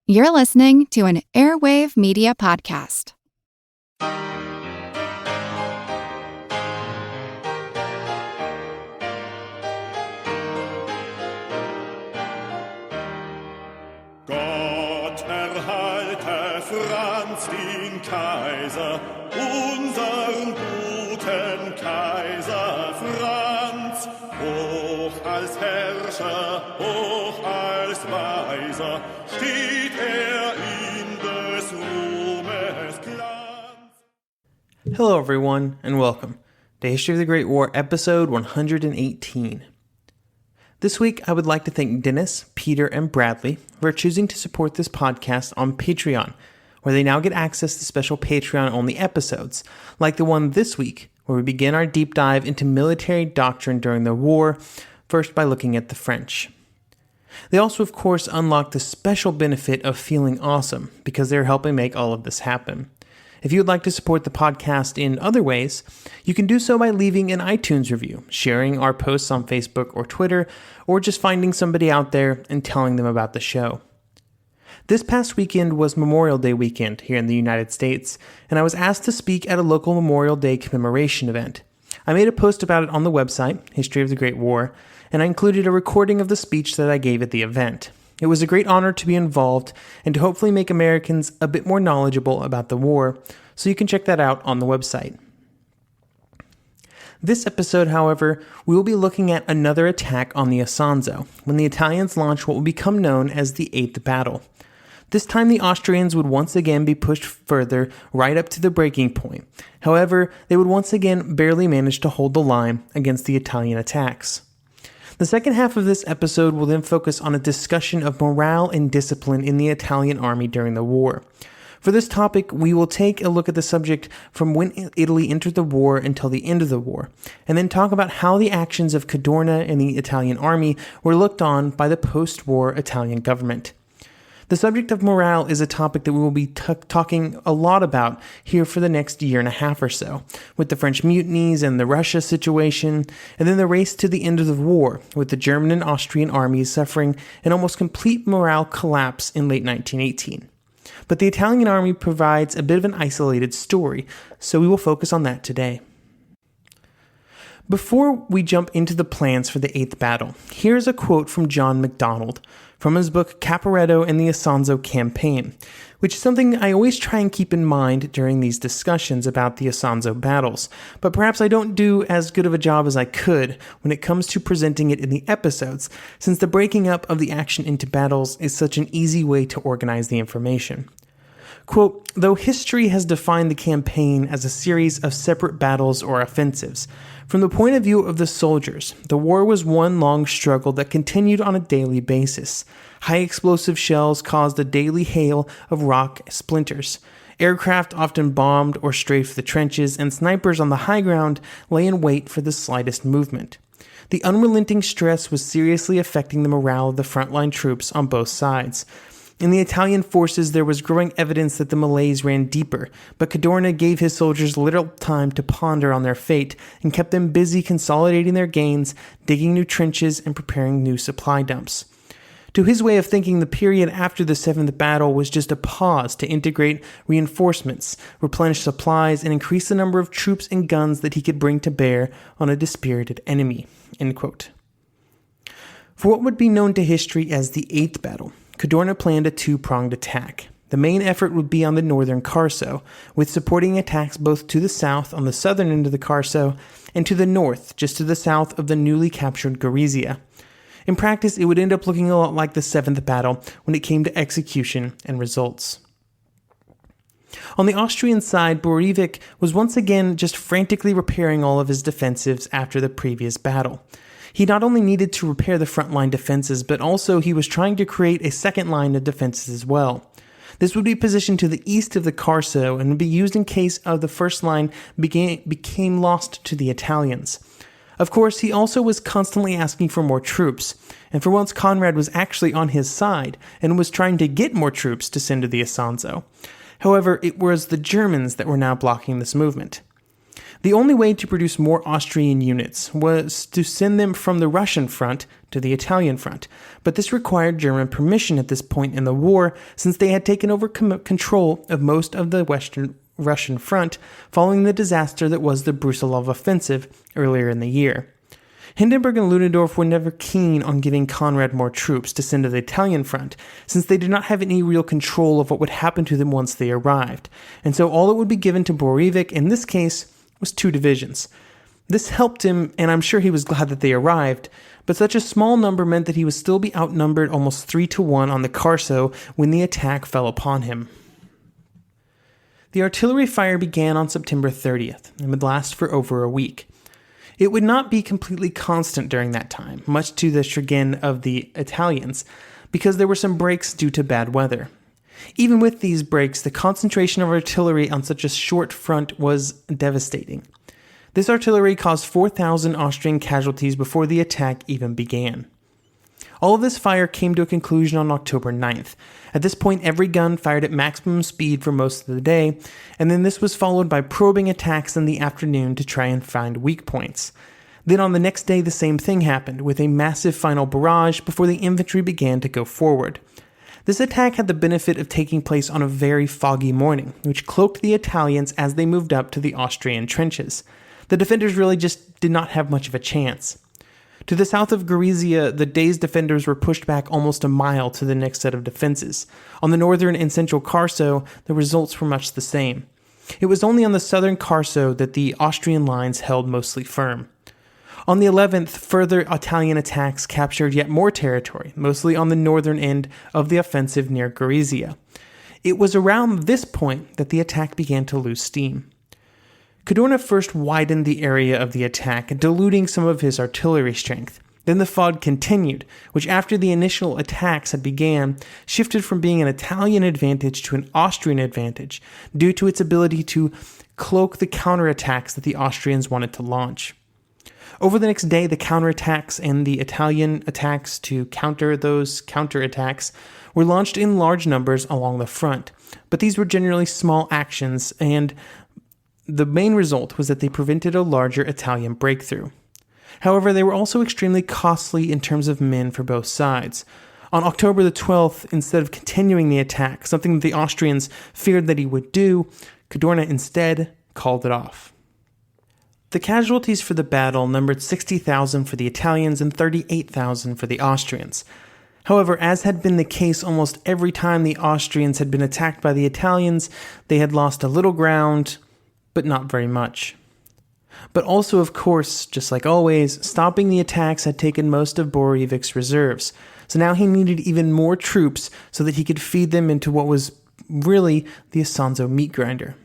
You're listening to an Airwave Media Podcast. Gott erhalte Franz den Kaiser, unseren guten Kaiser Franz, hoch als Herrscher, hoch als Weiser, steht in des Ruhmes Glanz. Hello everyone, and welcome to History of the Great War, episode 118. This week, I would like to thank Dennis, Peter, and Bradley for choosing to support this podcast on Patreon, where they now get access to special Patreon-only episodes, like the one this week, where we begin our deep dive into military doctrine during the war, first by looking at the French. They also, of course, unlock the special benefit of feeling awesome, because they're helping make all of this happen. If you would like to support the podcast in other ways, you can do so by leaving an iTunes review, sharing our posts on Facebook or Twitter, or just finding somebody out there and telling them about the show. This past weekend was Memorial Day weekend here in the United States, and I was asked to speak at a local Memorial Day commemoration event. I made a post about it on the website, History of the Great War, and I included a recording of the speech that I gave at the event. It was a great honor to be involved and to hopefully make Americans a bit more knowledgeable about the war, so you can check that out on the website. This episode, however, we will be looking at another attack on the Isonzo, when the Italians launched what will become known as the Eighth Battle. This time the Austrians would once again be pushed further right up to the breaking point. However, they would once again barely manage to hold the line against the Italian attacks. The second half of this episode will then focus on a discussion of morale and discipline in the Italian army during the war. For this topic, we will take a look at the subject from when Italy entered the war until the end of the war, and then talk about how the actions of Cadorna and the Italian army were looked on by the post-war Italian government. The subject of morale is a topic that we will be talking a lot about here for the next year and a half or so, with the French mutinies and the Russia situation, and then the race to the end of the war, with the German and Austrian armies suffering an almost complete morale collapse in late 1918. But the Italian army provides a bit of an isolated story, so we will focus on that today. Before we jump into the plans for the Eighth Battle, here's a quote from John MacDonald from his book Caporetto and the Isonzo Campaign, which is something I always try and keep in mind during these discussions about the Isonzo battles, but perhaps I don't do as good of a job as I could when it comes to presenting it in the episodes, since the breaking up of the action into battles is such an easy way to organize the information. Quote, though history has defined the campaign as a series of separate battles or offensives, from the point of view of the soldiers, the war was one long struggle that continued on a daily basis. High explosive shells caused a daily hail of rock splinters. Aircraft often bombed or strafed the trenches, and snipers on the high ground lay in wait for the slightest movement. The unrelenting stress was seriously affecting the morale of the frontline troops on both sides. In the Italian forces, there was growing evidence that the malaise ran deeper, but Cadorna gave his soldiers little time to ponder on their fate and kept them busy consolidating their gains, digging new trenches, and preparing new supply dumps. To his way of thinking, the period after the Seventh Battle was just a pause to integrate reinforcements, replenish supplies, and increase the number of troops and guns that he could bring to bear on a dispirited enemy. End quote. For what would be known to history as the Eighth Battle, Cadorna planned a two-pronged attack. The main effort would be on the northern Carso, with supporting attacks both to the south on the southern end of the Carso and to the north, just to the south of the newly captured Gorizia. In practice, it would end up looking a lot like the Seventh Battle when it came to execution and results. On the Austrian side, Borevik was once again just frantically repairing all of his defensives after the previous battle. He not only needed to repair the frontline defenses, but also he was trying to create a second line of defenses as well. This would be positioned to the east of the Carso and would be used in case of the first line became lost to the Italians. Of course, he also was constantly asking for more troops, and for once Conrad was actually on his side and was trying to get more troops to send to the Isonzo. However, it was the Germans that were now blocking this movement. The only way to produce more Austrian units was to send them from the Russian front to the Italian front, but this required German permission at this point in the war, since they had taken over control of most of the Western Russian front following the disaster that was the Brusilov offensive earlier in the year. Hindenburg and Ludendorff were never keen on giving Conrad more troops to send to the Italian front, since they did not have any real control of what would happen to them once they arrived, and so all that would be given to Borevik in this case was 2 divisions. This helped him, and I'm sure he was glad that they arrived, but such a small number meant that he would still be outnumbered almost 3-1 on the Carso when the attack fell upon him. The artillery fire began on September 30th and would last for over a week. It would not be completely constant during that time, much to the chagrin of the Italians, because there were some breaks due to bad weather. Even with these breaks, the concentration of artillery on such a short front was devastating. This artillery caused 4,000 Austrian casualties before the attack even began. All of this fire came to a conclusion on October 9th. At this point, every gun fired at maximum speed for most of the day, and then this was followed by probing attacks in the afternoon to try and find weak points. Then on the next day, the same thing happened, with a massive final barrage before the infantry began to go forward. This attack had the benefit of taking place on a very foggy morning, which cloaked the Italians as they moved up to the Austrian trenches. The defenders really just did not have much of a chance. To the south of Gorizia, the day's defenders were pushed back almost a mile to the next set of defenses. On the northern and central Carso, the results were much the same. It was only on the southern Carso that the Austrian lines held mostly firm. On the 11th, further Italian attacks captured yet more territory, mostly on the northern end of the offensive near Gorizia. It was around this point that the attack began to lose steam. Cadorna first widened the area of the attack, diluting some of his artillery strength. Then the fog continued, which after the initial attacks had began, shifted from being an Italian advantage to an Austrian advantage, due to its ability to cloak the counterattacks that the Austrians wanted to launch. Over the next day, the counterattacks and the Italian attacks to counter those counterattacks were launched in large numbers along the front, but these were generally small actions, and the main result was that they prevented a larger Italian breakthrough. However, they were also extremely costly in terms of men for both sides. On October the 12th, instead of continuing the attack, something that the Austrians feared that he would do, Cadorna instead called it off. The casualties for the battle numbered 60,000 for the Italians and 38,000 for the Austrians. However, as had been the case almost every time the Austrians had been attacked by the Italians, they had lost a little ground, but not very much. But also, of course, just like always, stopping the attacks had taken most of Borevik's reserves, so now he needed even more troops so that he could feed them into what was really the Isonzo meat grinder.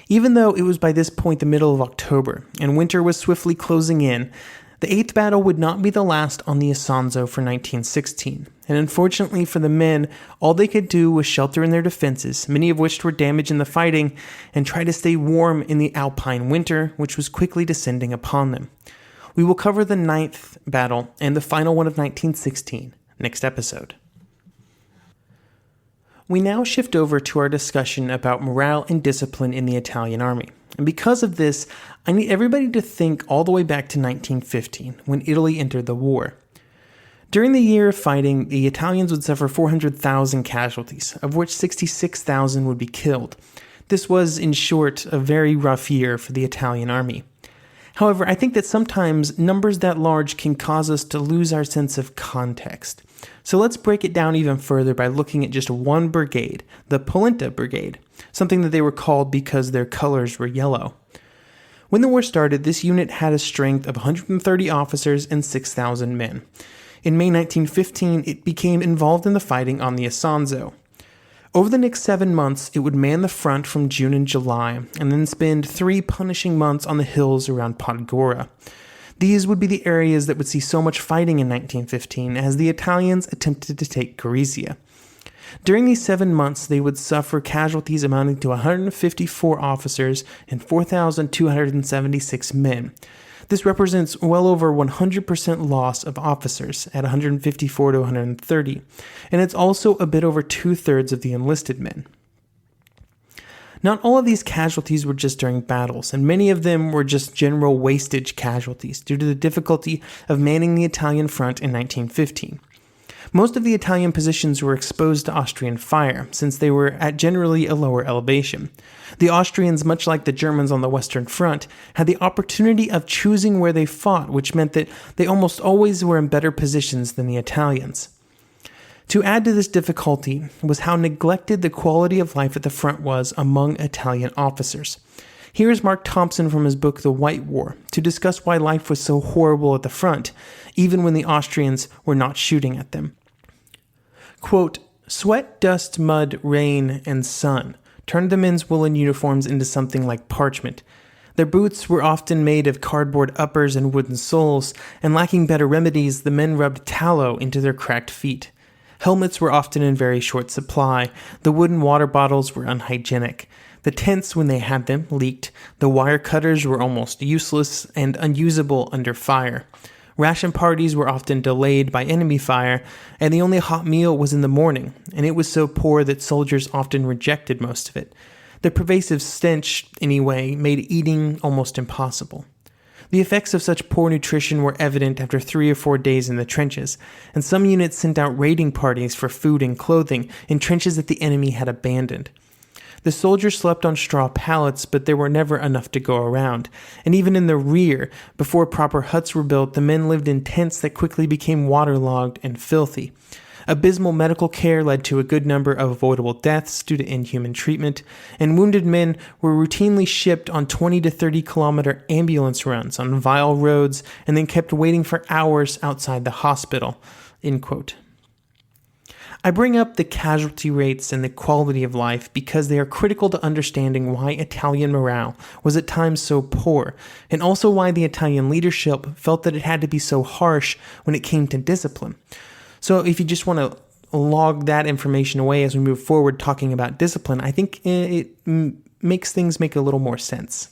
Even though it was by this point the middle of October, and winter was swiftly closing in, the 8th battle would not be the last on the Isonzo for 1916, and unfortunately for the men, all they could do was shelter in their defenses, many of which were damaged in the fighting, and try to stay warm in the Alpine winter, which was quickly descending upon them. We will cover the 9th battle and the final one of 1916 next episode. We now shift over to our discussion about morale and discipline in the Italian army. And because of this, I need everybody to think all the way back to 1915, when Italy entered the war. During the year of fighting, the Italians would suffer 400,000 casualties, of which 66,000 would be killed. This was, in short, a very rough year for the Italian army. However, I think that sometimes numbers that large can cause us to lose our sense of context. So let's break it down even further by looking at just one brigade, the Polenta Brigade, something that they were called because their colors were yellow. When the war started, this unit had a strength of 130 officers and 6,000 men. In May 1915, it became involved in the fighting on the Isonzo. Over the next 7 months, it would man the front from June and July, and then spend 3 punishing months on the hills around Podgora. These would be the areas that would see so much fighting in 1915 as the Italians attempted to take Gorizia. During these 7 months, they would suffer casualties amounting to 154 officers and 4,276 men. This represents well over 100% loss of officers at 154 to 130, and it's also a bit over 2/3 of the enlisted men. Not all of these casualties were just during battles, and many of them were just general wastage casualties due to the difficulty of manning the Italian front in 1915. Most of the Italian positions were exposed to Austrian fire, since they were at generally a lower elevation. The Austrians, much like the Germans on the Western Front, had the opportunity of choosing where they fought, which meant that they almost always were in better positions than the Italians. To add to this difficulty was how neglected the quality of life at the front was among Italian officers. Here is Mark Thompson from his book The White War to discuss why life was so horrible at the front, even when the Austrians were not shooting at them. Quote, "Sweat, dust, mud, rain, and sun turned the men's woolen uniforms into something like parchment. Their boots were often made of cardboard uppers and wooden soles, and lacking better remedies, the men rubbed tallow into their cracked feet. Helmets were often in very short supply. The wooden water bottles were unhygienic. The tents, when they had them, leaked. The wire cutters were almost useless and unusable under fire. Ration parties were often delayed by enemy fire, and the only hot meal was in the morning, and it was so poor that soldiers often rejected most of it. The pervasive stench, anyway, made eating almost impossible. The effects of such poor nutrition were evident after 3 or 4 days in the trenches, and some units sent out raiding parties for food and clothing in trenches that the enemy had abandoned. The soldiers slept on straw pallets, but there were never enough to go around, and even in the rear, before proper huts were built, the men lived in tents that quickly became waterlogged and filthy. Abysmal medical care led to a good number of avoidable deaths due to inhuman treatment, and wounded men were routinely shipped on 20 to 30 kilometer ambulance runs on vile roads and then kept waiting for hours outside the hospital." End quote. I bring up the casualty rates and the quality of life because they are critical to understanding why Italian morale was at times so poor, and also why the Italian leadership felt that it had to be so harsh when it came to discipline. So if you just want to log that information away as we move forward talking about discipline, I think it makes things make a little more sense.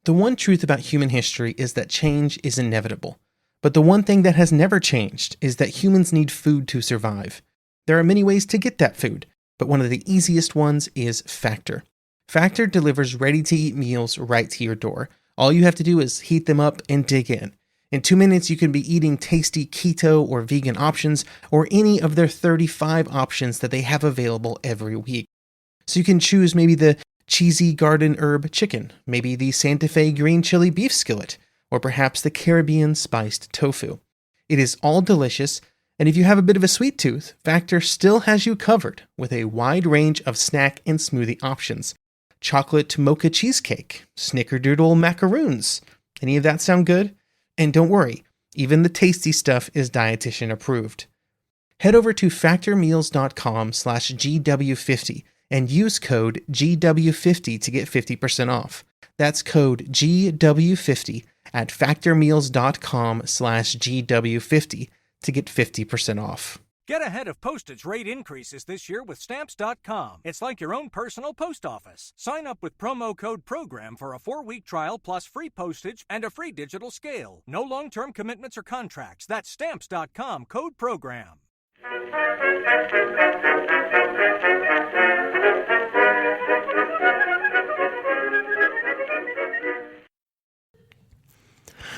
The one truth about human history is that change is inevitable. But the one thing that has never changed is that humans need food to survive. There are many ways to get that food, but one of the easiest ones is Factor. Factor delivers ready-to-eat meals right to your door. All you have to do is heat them up and dig in. In 2 minutes, you can be eating tasty keto or vegan options, or any of their 35 options that they have available every week. So you can choose maybe the cheesy garden herb chicken, maybe the Santa Fe green chili beef skillet, or perhaps the Caribbean spiced tofu. It is all delicious, and if you have a bit of a sweet tooth, Factor still has you covered with a wide range of snack and smoothie options. Chocolate mocha cheesecake, snickerdoodle macaroons. Any of that sound good? And don't worry, even the tasty stuff is dietitian approved. Head over to factormeals.com/GW50 and use code GW50 to get 50% off. That's code GW50 at factormeals.com/GW50 to get 50% off. Get ahead of postage rate increases this year with Stamps.com. It's like your own personal post office. Sign up with promo code PROGRAM for a 4-week trial plus free postage and a free digital scale. No long-term commitments or contracts. That's Stamps.com, code PROGRAM.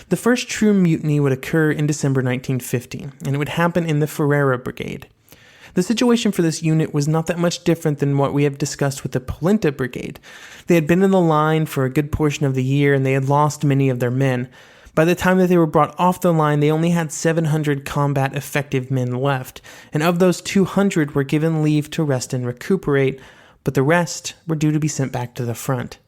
The first true mutiny would occur in December 1915, and it would happen in the Ferrara Brigade. The situation for this unit was not that much different than what we have discussed with the Polenta Brigade. They had been in the line for a good portion of the year, and they had lost many of their men. By the time that they were brought off the line, they only had 700 combat effective men left, and of those 200 were given leave to rest and recuperate, but the rest were due to be sent back to the front.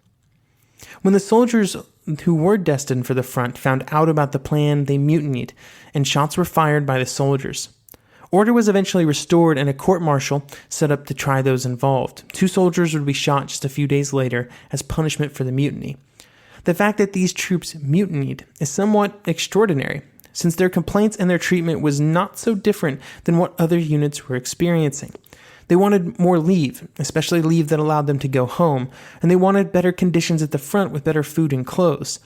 When the soldiers who were destined for the front found out about the plan, they mutinied, and shots were fired by the soldiers. Order was eventually restored, and a court-martial set up to try those involved. 2 soldiers would be shot just a few days later as punishment for the mutiny. The fact that these troops mutinied is somewhat extraordinary, since their complaints and their treatment was not so different than what other units were experiencing. They wanted more leave, especially leave that allowed them to go home, and they wanted better conditions at the front with better food and clothes.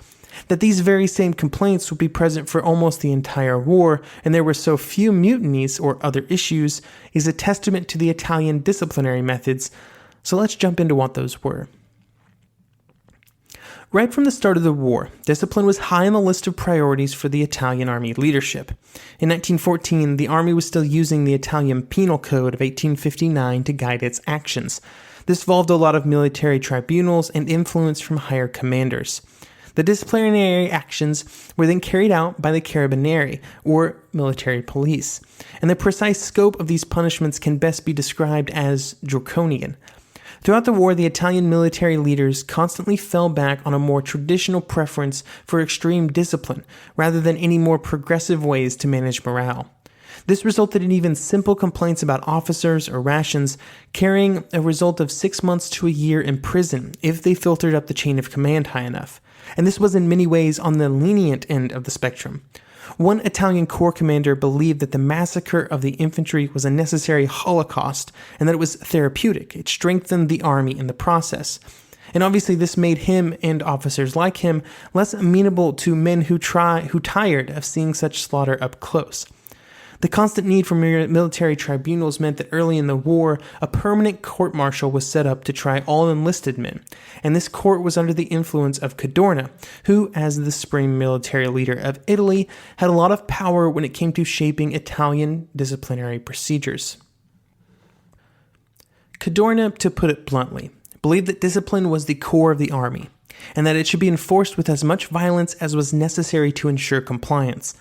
That these very same complaints would be present for almost the entire war, and there were so few mutinies or other issues, is a testament to the Italian disciplinary methods. So let's jump into what those were. Right from the start of the war, discipline was high on the list of priorities for the Italian army leadership. In 1914, the army was still using the Italian Penal Code of 1859 to guide its actions. This involved a lot of military tribunals and influence from higher commanders. The disciplinary actions were then carried out by the Carabinieri, or military police, and the precise scope of these punishments can best be described as draconian. Throughout the war, the Italian military leaders constantly fell back on a more traditional preference for extreme discipline, rather than any more progressive ways to manage morale. This resulted in even simple complaints about officers or rations carrying a result of 6 months to a year in prison if they filtered up the chain of command high enough. And this was in many ways on the lenient end of the spectrum. One Italian corps commander believed that the massacre of the infantry was a necessary holocaust and that it was therapeutic. It strengthened the army in the process. And obviously this made him and officers like him less amenable to men who tired of seeing such slaughter up close. The constant need for military tribunals meant that early in the war, a permanent court-martial was set up to try all enlisted men, and this court was under the influence of Cadorna, who, as the supreme military leader of Italy, had a lot of power when it came to shaping Italian disciplinary procedures. Cadorna, to put it bluntly, believed that discipline was the core of the army, and that it should be enforced with as much violence as was necessary to ensure compliance.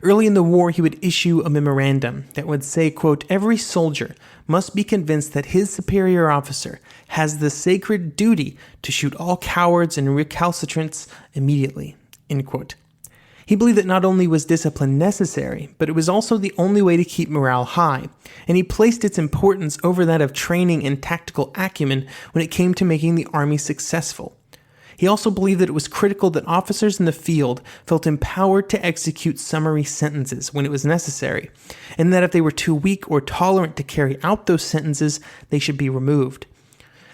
Early in the war, he would issue a memorandum that would say, quote, "Every soldier must be convinced that his superior officer has the sacred duty to shoot all cowards and recalcitrants immediately," end quote. He believed that not only was discipline necessary, but it was also the only way to keep morale high, and he placed its importance over that of training and tactical acumen when it came to making the army successful. He also believed that it was critical that officers in the field felt empowered to execute summary sentences when it was necessary, and that if they were too weak or tolerant to carry out those sentences, they should be removed.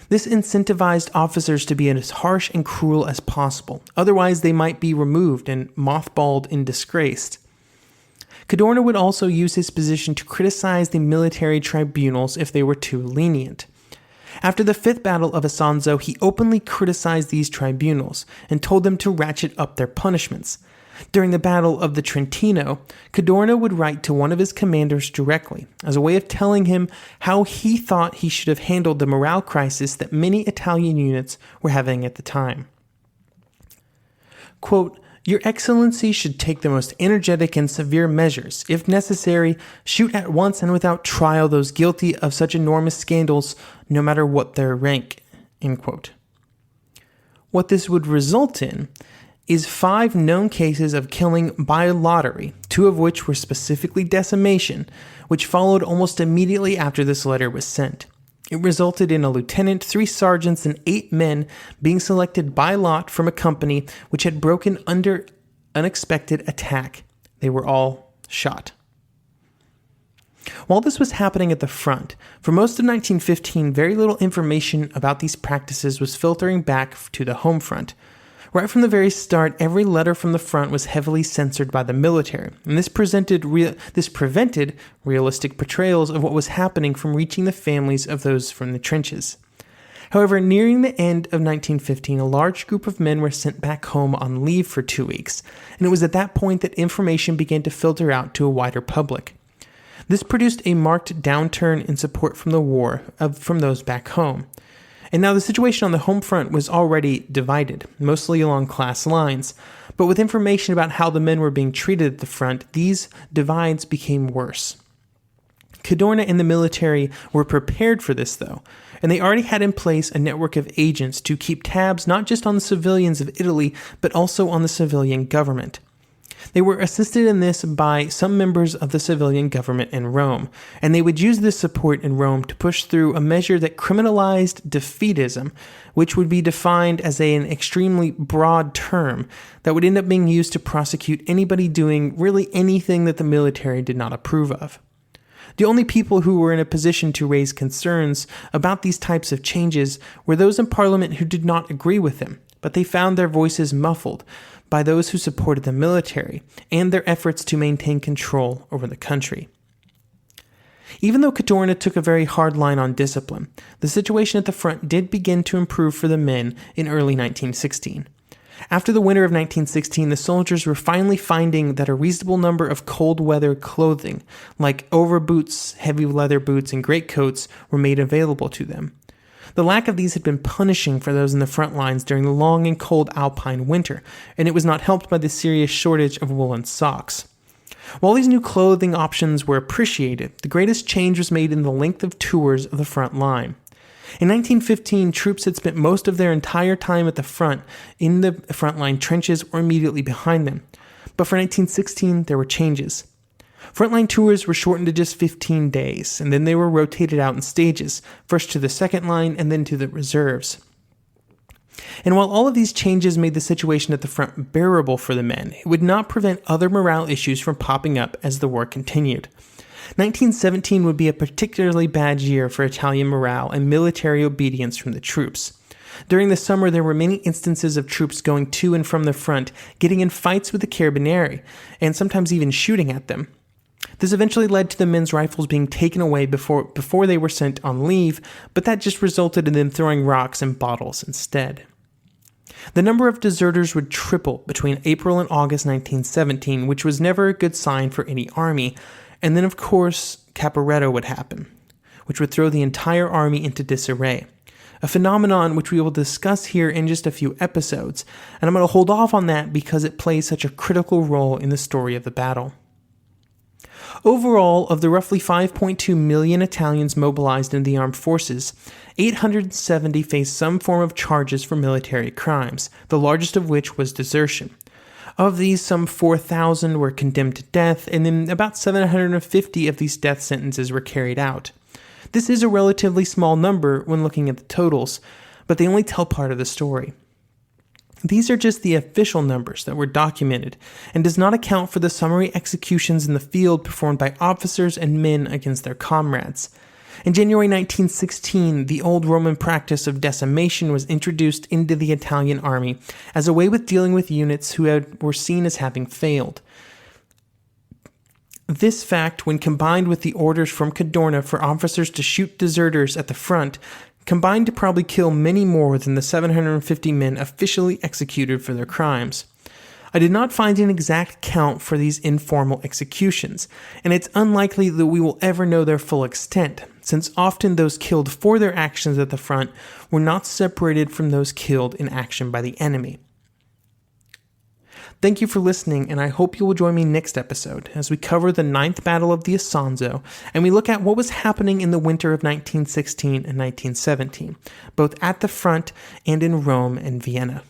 This incentivized officers to be as harsh and cruel as possible, otherwise they might be removed and mothballed and disgraced. Cadorna would also use his position to criticize the military tribunals if they were too lenient. After the Fifth Battle of Isonzo, he openly criticized these tribunals and told them to ratchet up their punishments. During the Battle of the Trentino, Cadorna would write to one of his commanders directly, as a way of telling him how he thought he should have handled the morale crisis that many Italian units were having at the time. Quote, "Your Excellency should take the most energetic and severe measures. If necessary, shoot at once and without trial those guilty of such enormous scandals, no matter what their rank," end quote. What this would result in is 5 known cases of killing by lottery, 2 of which were specifically decimation, which followed almost immediately after this letter was sent. It resulted in a lieutenant, 3 sergeants, and 8 men being selected by lot from a company which had broken under unexpected attack. They were all shot. While this was happening at the front, for most of 1915, very little information about these practices was filtering back to the home front. Right from the very start, every letter from the front was heavily censored by the military, and this prevented realistic portrayals of what was happening from reaching the families of those from the trenches. However, nearing the end of 1915, a large group of men were sent back home on leave for 2 weeks, and it was at that point that information began to filter out to a wider public. This produced a marked downturn in support from the war from those back home. And now the situation on the home front was already divided, mostly along class lines, but with information about how the men were being treated at the front, these divides became worse. Cadorna and the military were prepared for this, though, and they already had in place a network of agents to keep tabs not just on the civilians of Italy, but also on the civilian government. They were assisted in this by some members of the civilian government in Rome, and they would use this support in Rome to push through a measure that criminalized defeatism, which would be defined as an extremely broad term that would end up being used to prosecute anybody doing really anything that the military did not approve of. The only people who were in a position to raise concerns about these types of changes were those in Parliament who did not agree with them, but they found their voices muffled by those who supported the military and their efforts to maintain control over the country. Even though Cadorna took a very hard line on discipline, the situation at the front did begin to improve for the men in early 1916. After the winter of 1916, the soldiers were finally finding that a reasonable number of cold weather clothing, like overboots, heavy leather boots, and greatcoats, were made available to them. The lack of these had been punishing for those in the front lines during the long and cold alpine winter, and it was not helped by the serious shortage of woolen socks. While these new clothing options were appreciated, the greatest change was made in the length of tours of the front line. In 1915, troops had spent most of their entire time at the front, in the frontline trenches or immediately behind them. But for 1916, there were changes. Frontline tours were shortened to just 15 days, and then they were rotated out in stages, first to the second line and then to the reserves. And while all of these changes made the situation at the front bearable for the men, it would not prevent other morale issues from popping up as the war continued. 1917 would be a particularly bad year for Italian morale and military obedience from the troops. During the summer, there were many instances of troops going to and from the front, getting in fights with the Carabinieri, and sometimes even shooting at them. This eventually led to the men's rifles being taken away before they were sent on leave, but that just resulted in them throwing rocks and bottles instead. The number of deserters would triple between April and August 1917, which was never a good sign for any army, and then of course Caporetto would happen, which would throw the entire army into disarray. A phenomenon which we will discuss here in just a few episodes, and I'm going to hold off on that because it plays such a critical role in the story of the battle. Overall, of the roughly 5.2 million Italians mobilized into the armed forces, 870 faced some form of charges for military crimes, the largest of which was desertion. Of these, some 4,000 were condemned to death, and then about 750 of these death sentences were carried out. This is a relatively small number when looking at the totals, but they only tell part of the story. These are just the official numbers that were documented, and does not account for the summary executions in the field performed by officers and men against their comrades. In January 1916, the old Roman practice of decimation was introduced into the Italian army as a way of dealing with units who were seen as having failed. This fact, when combined with the orders from Cadorna for officers to shoot deserters at the front, combined to probably kill many more than the 750 men officially executed for their crimes. I did not find an exact count for these informal executions, and it's unlikely that we will ever know their full extent, since often those killed for their actions at the front were not separated from those killed in action by the enemy. Thank you for listening, and I hope you will join me next episode as we cover the 9th Battle of the Isonzo, and we look at what was happening in the winter of 1916 and 1917, both at the front and in Rome and Vienna.